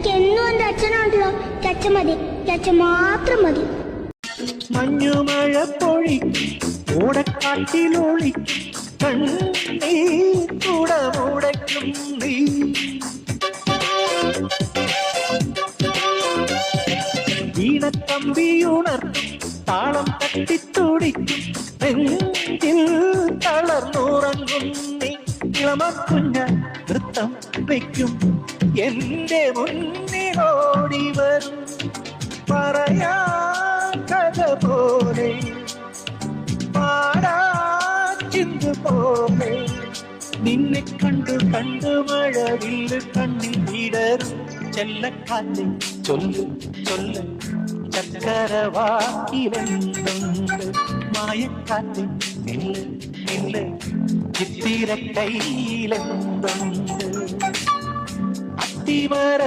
എനിക്ക് എന്നും എന്റെ അച്ഛനാണല്ലോ. അച്ഛൻ മതി, അച്ഛൻ മാത്രം മതി. മഞ്ഞുമഴ പൊഴി ഓടക്കാട്ടിലൊളി കണ്ണീർ കുടമുടയ്ക്കും നീ. വീണക്കമ്പിയുണർത്തും താളം തട്ടിത്തുടിക്കും നെഞ്ചിൽ തളർന്നുറങ്ങും നീ. ഇളമക്കുഞ്ഞ നൃത്തം വയ്ക്കും എന്റെ മുന്നിലോടി വരും. പറയാ കഥ പോലെ പാടാച്ചിന്തു പോലെ നിന്നെ കണ്ടു കണ്ടു മഴവില്ല് കണ്ണിൽ വിടരും. ചെല്ലക്കാറ്റ് ചൊല്ല് ചൊല്ല് ചക്കരവാക്കിലെന്തുണ്ട്. മായക്കാറ്റ് നില്ല് നില്ല് ചിത്തിര കയ്യിലെന്തുണ്ട്. അത്തിമര